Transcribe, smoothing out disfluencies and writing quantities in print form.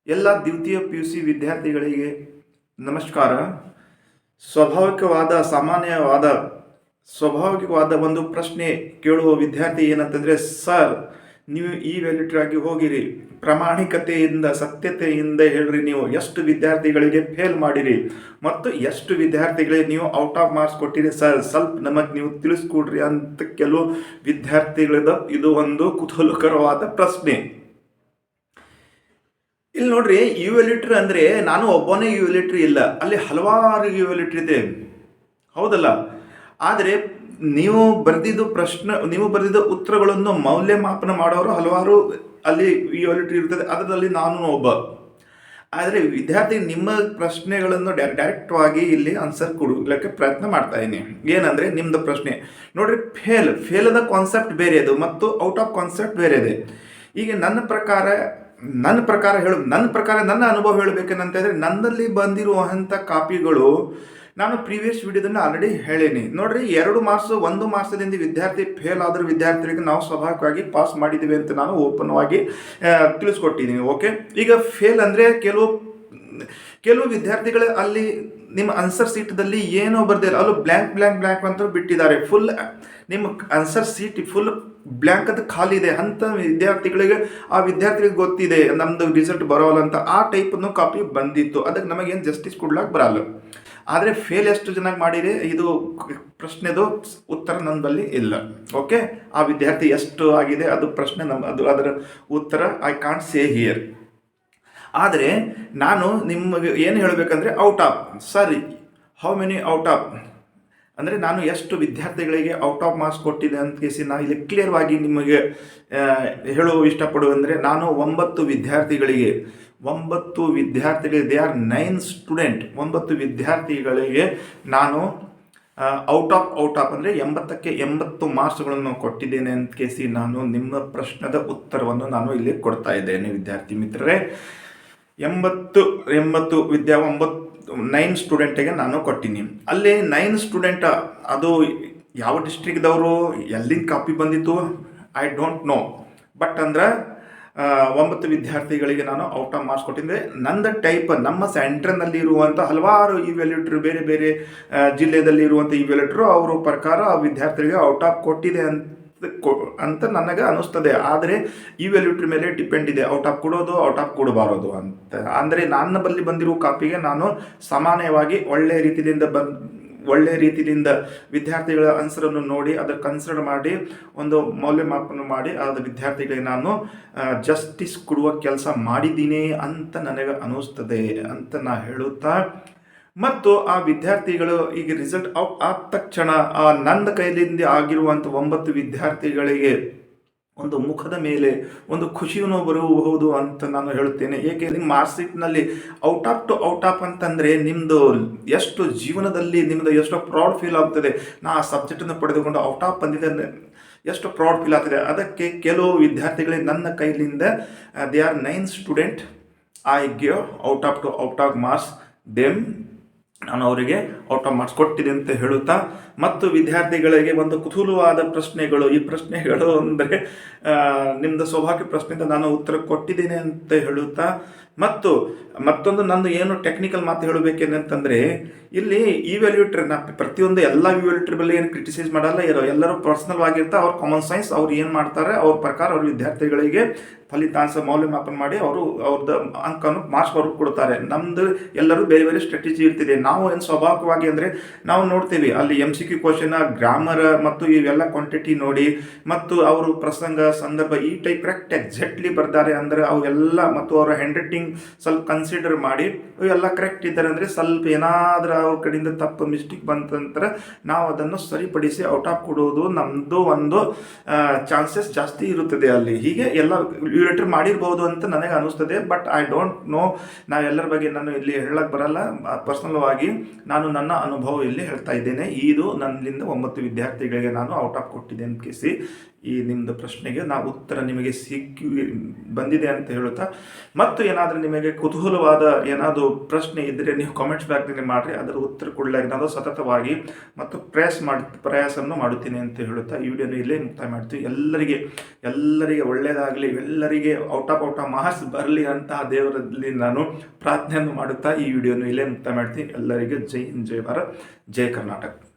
ಎಲ್ಲ ದ್ವಿತೀಯ PUC ವಿದ್ಯಾರ್ಥಿಗಳಿಗೆ ನಮಸ್ಕಾರ. ಸಾಮಾನ್ಯವಾದ ಸ್ವಾಭಾವಿಕವಾದ ಒಂದು ಪ್ರಶ್ನೆ ಕೇಳುವ ವಿದ್ಯಾರ್ಥಿ ಏನಂತಂದರೆ, ಸರ್ ನೀವು ಈ ವ್ಯಾಲಿಟರಿ ಆಗಿ ಹೋಗಿರಿ, ಪ್ರಾಮಾಣಿಕತೆಯಿಂದ ಸತ್ಯತೆಯಿಂದ ಹೇಳ್ರಿ, ನೀವು ಎಷ್ಟು ವಿದ್ಯಾರ್ಥಿಗಳಿಗೆ ಫೇಲ್ ಮಾಡಿರಿ ಮತ್ತು ಎಷ್ಟು ವಿದ್ಯಾರ್ಥಿಗಳಿಗೆ ನೀವು ಔಟ್ ಆಫ್ ಮಾರ್ಕ್ಸ್ ಕೊಟ್ಟಿರಿ ಸರ್, ಸ್ವಲ್ಪ ನಮಗೆ ನೀವು ತಿಳಿಸ್ಕೊಡ್ರಿ ಅಂತ ಕೆಲವು ವಿದ್ಯಾರ್ಥಿಗಳದ ಇದು ಒಂದು ಕುತೂಹಲಕರವಾದ ಪ್ರಶ್ನೆ. ಇಲ್ಲಿ ನೋಡ್ರಿ, ಯುವೆಲಿಟ್ರಿ ಅಂದರೆ ನಾನು ಒಬ್ಬನೇ ಯುವೆಲಿಟ್ರಿ ಇಲ್ಲ, ಅಲ್ಲಿ ಹಲವಾರು ಯುವೆಲಿಟ್ರಿ ಇದೆ, ಹೌದಲ್ಲ? ಆದರೆ ನೀವು ಬರೆದಿದ್ದ ಉತ್ತರಗಳನ್ನು ಮೌಲ್ಯಮಾಪನ ಮಾಡೋರು ಹಲವಾರು ಅಲ್ಲಿ ಯುವೆಲಿಟ್ರಿ ಇರ್ತದೆ, ಅದರಲ್ಲಿ ನಾನು ಒಬ್ಬ. ಆದರೆ ವಿದ್ಯಾರ್ಥಿ ನಿಮ್ಮ ಪ್ರಶ್ನೆಗಳನ್ನು ಡೈರೆಕ್ಟ್ವಾಗಿ ಇಲ್ಲಿ ಆನ್ಸರ್ ಕೊಡಲಿಕ್ಕೆ ಪ್ರಯತ್ನ ಮಾಡ್ತಾ ಇದ್ದೀನಿ. ಏನಂದರೆ ನಿಮ್ಮದು ಪ್ರಶ್ನೆ ನೋಡ್ರಿ, ಫೇಲದ ಕಾನ್ಸೆಪ್ಟ್ ಬೇರೆ ಅದು ಮತ್ತು ಔಟ್ ಆಫ್ ಕಾನ್ಸೆಪ್ಟ್ ಬೇರೆ ಇದೆ. ಈಗ ನನ್ನ ಪ್ರಕಾರ ನನ್ನ ಅನುಭವ ಹೇಳಬೇಕೇನಂತಂದರೆ, ನನ್ನಲ್ಲಿ ಬಂದಿರುವಂಥ ಕಾಪಿಗಳು ನಾನು ಪ್ರೀವಿಯಸ್ ವಿಡಿಯೋದಲ್ಲಿ ಆಲ್ರೆಡಿ ಹೇಳೀನಿ. ನೋಡ್ರಿ, 2 ಮಾರ್ಕ್ಸ್ 1 ಮಾರ್ಕ್ಸದಿಂದ ವಿದ್ಯಾರ್ಥಿ ಫೇಲ್ ಆದರೂ ವಿದ್ಯಾರ್ಥಿಗಳಿಗೆ ನಾವು ಸ್ವಾಭಾವಿಕವಾಗಿ ಪಾಸ್ ಮಾಡಿದ್ದೀವಿ ಅಂತ ನಾನು ಓಪನ್ವಾಗಿ ತಿಳಿಸ್ಕೊಟ್ಟಿದ್ದೀನಿ. ಓಕೆ, ಈಗ ಫೇಲ್ ಅಂದರೆ ಕೆಲವು ವಿದ್ಯಾರ್ಥಿಗಳು ಅಲ್ಲಿ ನಿಮ್ಮ ಆನ್ಸರ್ ಸೀಟ್ದಲ್ಲಿ ಏನೋ ಬರ್ದಿಲ್ಲ, ಅಲ್ಲೂ ಬ್ಲ್ಯಾಂಕ್ ಅಂತ ಬಿಟ್ಟಿದ್ದಾರೆ. ಫುಲ್ ನಿಮ್ಮ ಆನ್ಸರ್ ಸೀಟ್ ಫುಲ್ ಬ್ಲ್ಯಾಂಕ್ ಅದು ಖಾಲಿ ಇದೆ ಅಂತ ಆ ವಿದ್ಯಾರ್ಥಿಗಳಿಗೆ ಗೊತ್ತಿದೆ ನಮ್ಮದು ರಿಸಲ್ಟ್ ಬರೋಲ್ಲ ಅಂತ. ಆ ಟೈಪನ್ನು ಕಾಪಿ ಬಂದಿತ್ತು, ಅದಕ್ಕೆ ನಮಗೇನು ಜಸ್ಟಿಸ್ ಕೊಡ್ಲಾಕ್ ಬರಲ್ಲ. ಆದರೆ ಫೇಲ್ ಎಷ್ಟು ಜನ ಮಾಡಿದೆ ಇದು ಪ್ರಶ್ನೆದು ಉತ್ತರ ನಮ್ಮಲ್ಲಿ ಇಲ್ಲ. ಓಕೆ, ಆ ವಿದ್ಯಾರ್ಥಿ ಎಷ್ಟು ಆಗಿದೆ ಅದು ಪ್ರಶ್ನೆ ಅದರ ಉತ್ತರ ಐ ಕಾಂಟ್ ಸೇ ಹಿಯರ್. ಆದರೆ ನಾನು ನಿಮಗೆ ಏನು ಹೇಳಬೇಕಂದ್ರೆ, ಔಟ್ ಆಫ್ ಸರಿ ಹೌ ಮೆನಿ ಔಟ್ ಆಫ್ ಅಂದರೆ ನಾನು ಎಷ್ಟು ವಿದ್ಯಾರ್ಥಿಗಳಿಗೆ ಔಟ್ ಆಫ್ ಮಾರ್ಕ್ಸ್ ಕೊಟ್ಟಿದೆ ಅಂತ ಕೇಸಿ ನಾನು ಇಲ್ಲಿ ಕ್ಲಿಯರ್ವಾಗಿ ನಿಮಗೆ ಹೇಳುವ ಇಷ್ಟಪಡುವಂದರೆ, ನಾನು 9 ವಿದ್ಯಾರ್ಥಿಗಳಿಗೆ ದೇ ಆರ್ 9 ಸ್ಟೂಡೆಂಟ್, 9 ವಿದ್ಯಾರ್ಥಿಗಳಿಗೆ ನಾನು ಔಟ್ ಆಫ್ ಅಂದರೆ 80ಕ್ಕೆ 80 ಮಾರ್ಕ್ಸ್ಗಳನ್ನು ಕೊಟ್ಟಿದ್ದೇನೆ ಅಂತ ಕೇಸಿ ನಾನು ನಿಮ್ಮ ಪ್ರಶ್ನದ ಉತ್ತರವನ್ನು ನಾನು ಇಲ್ಲಿ ಕೊಡ್ತಾ ಇದ್ದೇನೆ ವಿದ್ಯಾರ್ಥಿ ಮಿತ್ರರೇ. 9 ಸ್ಟೂಡೆಂಟಿಗೆ ನಾನು ಕೊಟ್ಟಿನಿ. ಅಲ್ಲಿ 9 ಸ್ಟೂಡೆಂಟ್ ಅದು ಯಾವ ಡಿಸ್ಟ್ರಿಕ್ದವರು, ಎಲ್ಲಿಂದ ಕಾಪಿ ಬಂದಿತ್ತು ಐ ಡೋಂಟ್ ನೋ, ಬಟ್ ಅಂದ್ರೆ 9 ವಿದ್ಯಾರ್ಥಿಗಳಿಗೆ ನಾನು ಔಟ್ ಆಫ್ ಮಾರ್ಕ್ಸ್ ಕೊಟ್ಟಿದ್ದೆ. ನಂದು ಟೈಪ್ ನಮ್ಮ ಸೆಂಟ್ರ್ನಲ್ಲಿ ಇರುವಂಥ ಹಲವಾರು ಇವ್ಯಾಲ್ಯೂಟ್ರು, ಬೇರೆ ಬೇರೆ ಜಿಲ್ಲೆಯಲ್ಲಿ ಇರುವಂಥ ಇವ್ಯಾಲ್ಯೂಟ್ರು ಅವರ ಪ್ರಕಾರ ಆ ವಿದ್ಯಾರ್ಥಿಗಳಿಗೆ ಔಟ್ ಆಫ್ ಕೊಟ್ಟಿದೆ ಅಂತ ನನಗೆ ಅನ್ನಿಸ್ತದೆ. ಆದರೆ ಈ ವ್ಯಾಲ್ಯೂಟ್ರಿ ಮೇಲೆ ಡಿಪೆಂಡ್ ಇದೆ, ಔಟ್ ಆಫ್ ಕೊಡೋದು ಔಟ್ ಆಫ್ ಕೊಡಬಾರೋದು ಅಂತ. ಅಂದರೆ ನನ್ನ ಬಳಿ ಬಂದಿರೋ ಕಾಪಿಗೆ ನಾನು ಸಾಮಾನ್ಯವಾಗಿ ಒಳ್ಳೆಯ ರೀತಿಯಿಂದ ವಿದ್ಯಾರ್ಥಿಗಳ ಆನ್ಸರನ್ನು ನೋಡಿ ಅದರ ಕನ್ಸಿಡರ್ ಮಾಡಿ ಒಂದು ಮೌಲ್ಯಮಾಪನ ಮಾಡಿ ಆದ ವಿದ್ಯಾರ್ಥಿಗಳಿಗೆ ನಾನು ಜಸ್ಟಿಸ್ ಕೊಡುವ ಕೆಲಸ ಮಾಡಿದ್ದೀನಿ ಅಂತ ನನಗೆ ಅನ್ನಿಸ್ತದೆ ಅಂತ ನಾ ಹೇಳುತ್ತಾ, ಮತ್ತು ಆ ವಿದ್ಯಾರ್ಥಿಗಳು ಈಗ ರಿಸಲ್ಟ್ ಔಟ್ ಆದ ತಕ್ಷಣ ನನ್ನ ಕೈಲಿಂದ ಆಗಿರುವಂಥ 9 ವಿದ್ಯಾರ್ಥಿಗಳಿಗೆ ಒಂದು ಮುಖದ ಮೇಲೆ ಒಂದು ಖುಷಿಯನ್ನು ಬರಬಹುದು ಅಂತ ನಾನು ಹೇಳುತ್ತೇನೆ. ಏಕೆ, ನಿಮ್ಮ ಮಾರ್ಕ್ಸ್ ಶೀಟ್ನಲ್ಲಿ ಔಟ್ ಆಫ್ ಅಂತಂದರೆ ನಿಮ್ಮದು ಎಷ್ಟು ಜೀವನದಲ್ಲಿ ನಿಮ್ಮದು ಎಷ್ಟು ಪ್ರೌಡ್ ಫೀಲ್ ಆಗ್ತದೆ. ನಾ ಆ ಸಬ್ಜೆಕ್ಟನ್ನು ಪಡೆದುಕೊಂಡು ಔಟ್ ಆಫ್ ಬಂದಿದ್ದೆ ಎಷ್ಟು ಪ್ರೌಡ್ ಫೀಲ್ ಆಗ್ತದೆ. ಅದಕ್ಕೆ ಕೆಲವು ವಿದ್ಯಾರ್ಥಿಗಳಿಗೆ ನನ್ನ ಕೈಲಿಂದ they are 9 student I give out of marks them, ನಾನು ಅವರಿಗೆ ಔಟ್ ಆಫ್ ಮಾರ್ಕ್ಸ್ ಕೊಟ್ಟಿದೆ ಅಂತ ಹೇಳುತ್ತಾ, ಮತ್ತು ವಿದ್ಯಾರ್ಥಿಗಳಿಗೆ ಒಂದು ಕುತೂಹಲವಾದ ಪ್ರಶ್ನೆಗಳು, ಈ ಪ್ರಶ್ನೆಗಳು ಅಂದರೆ ನಿಮ್ಮದು ಸ್ವಾಭಾವಿಕ ಪ್ರಶ್ನೆಯಿಂದ ನಾನು ಉತ್ತರ ಕೊಟ್ಟಿದ್ದೇನೆ ಅಂತ ಹೇಳುತ್ತಾ, ಮತ್ತೊಂದು ನಂದು ಏನು ಟೆಕ್ನಿಕಲ್ ಮಾತು ಹೇಳಬೇಕೇನಂತಂದರೆ, ಇಲ್ಲಿ ಇವ್ಯಾಲ್ಯೂಟ್ರಿ ಪ್ರತಿಯೊಂದು ಎಲ್ಲ ಇವ್ಯಾಲ್ಯೂಟ್ರಿ ಬಗ್ಗೆ ಏನು ಕ್ರಿಟಿಸೈಸ್ ಮಾಡಲ್ಲ, ಎಲ್ಲರೂ ಪರ್ಸನಲ್ ಆಗಿರ್ತಾ ಅವ್ರ ಕಾಮನ್ ಸೈನ್ಸ್ ಅವ್ರು ಏನು ಮಾಡ್ತಾರೆ ಅವ್ರ ಪ್ರಕಾರ ಅವ್ರ ವಿದ್ಯಾರ್ಥಿಗಳಿಗೆ ಫಲಿತಾಂಶ ಮೌಲ್ಯಮಾಪನ ಮಾಡಿ ಅವ್ರದ್ದು ಅಂಕವನ್ನು ಮಾರ್ಕ್ಸ್ ಅವ್ರಿಗೆ ಕೊಡ್ತಾರೆ. ನಮ್ಮದು ಎಲ್ಲರೂ ಬೇರೆ ಬೇರೆ ಸ್ಟ್ರಾಟಜಿ ಇರ್ತಿದೆ. ನಾವು ಏನು ಸ್ವಾಭಾವಿಕವಾಗಿ ಅಂದರೆ ನಾವು ನೋಡ್ತೀವಿ ಅಲ್ಲಿ MCQ ಕ್ವಶನ್, ಗ್ರಾಮರ್ ಮತ್ತು ಇವೆಲ್ಲ ಕ್ವಾಂಟಿಟಿ ನೋಡಿ, ಮತ್ತು ಅವರು ಪ್ರಸಂಗ ಸಂದರ್ಭ ಈ ಟೈಪ್ ಕರೆಕ್ಟ್ ಎಕ್ಸಾಕ್ಟ್ಲಿ ಬರ್ತಾರೆ ಅಂದರೆ ಅವೆಲ್ಲ, ಮತ್ತು ಅವರ ಹ್ಯಾಂಡ್ ರೈಟಿಂಗ್ ಸ್ವಲ್ಪ ಕನ್ಸಿಡರ್ ಮಾಡಿ ಇವೆಲ್ಲ ಕರೆಕ್ಟ್ ಇದ್ದಾರೆ ಅಂದರೆ, ಸ್ವಲ್ಪ ಏನಾದರೂ ಅವ್ರ ಕಡೆಯಿಂದ ತಪ್ಪು ಮಿಸ್ಟೇಕ್ ಬಂತಂದ್ರೆ ನಾವು ಅದನ್ನು ಸರಿಪಡಿಸಿ ಔಟ್ ಆಫ್ ಕೊಡೋದು ನಮ್ಮದು ಒಂದು ಚಾನ್ಸಸ್ ಜಾಸ್ತಿ ಇರುತ್ತದೆ ಅಲ್ಲಿ. ಹೀಗೆ ಎಲ್ಲ ಯುಲೇಟರ್ ಮಾಡಿರ್ಬೋದು ಅಂತ ನನಗೆ ಅನ್ನಿಸ್ತದೆ, ಬಟ್ ಐ ಡೋಂಟ್ ನೋ. ಎಲ್ಲರ ಬಗ್ಗೆ ನಾನು ಇಲ್ಲಿ ಹೇಳಕ್ಕೆ ಬರಲ್ಲ. ಪರ್ಸನಲ್ ಆಗಿ ನಾನು ನನ್ನ ಅನುಭವ ಇಲ್ಲಿ ಹೇಳ್ತಾ ಇದ್ದೇನೆ. ಇದು ನನ್ನಿಂದ 9 ವಿದ್ಯಾರ್ಥಿಗಳಿಗೆ ನಾನು ಔಟ್ ಆಫ್ ಕೊಟ್ಟಿದ್ದೆ ಅಂತ ಕೇಸಿ ಈ ನಿಮ್ಮದು ಪ್ರಶ್ನೆಗೆ ನಾವು ಉತ್ತರ ನಿಮಗೆ ಬಂದಿದೆ ಅಂತ ಹೇಳುತ್ತಾ, ಮತ್ತು ಏನಾದರೂ ನಿಮಗೆ ಕುತೂಹಲವಾದ ಏನಾದರೂ ಪ್ರಶ್ನೆ ಇದ್ದರೆ ನೀವು ಕಾಮೆಂಟ್ಸ್ ಬ್ಯಾಗ್ನಲ್ಲಿ ಮಾಡಿರಿ, ಅದರ ಉತ್ತರ ಕೊಡಲಾಗಿ ನಾನು ಸತತವಾಗಿ ಮತ್ತು ಪ್ರಯಾಸವನ್ನು ಮಾಡುತ್ತೀನಿ ಅಂತ ಹೇಳುತ್ತಾ ಈ ವಿಡಿಯೋನ ಇಲ್ಲೇ ಮುಕ್ತಾಯ ಮಾಡ್ತೀವಿ. ಎಲ್ಲರಿಗೆ ಒಳ್ಳೆಯದಾಗಲಿ, ಎಲ್ಲರಿಗೆ ಎಲ್ಲರಿಗೆ ಔಟ್ ಆಫ್ ಮಾರ್ಕ್ಸ್ ಬರಲಿ ಅಂತ ಆ ದೇವರಲ್ಲಿ ನಾನು ಪ್ರಾರ್ಥನೆಯನ್ನು ಮಾಡುತ್ತಾ ಈ ವಿಡಿಯೋನು ಇಲ್ಲೇ ಮುಕ್ತ ಮಾಡ್ತೀನಿ. ಎಲ್ಲರಿಗೆ ಜೈ ಹಿಂದ್, ಜೈ ಭಾರತ್, ಜೈ ಕರ್ನಾಟಕ.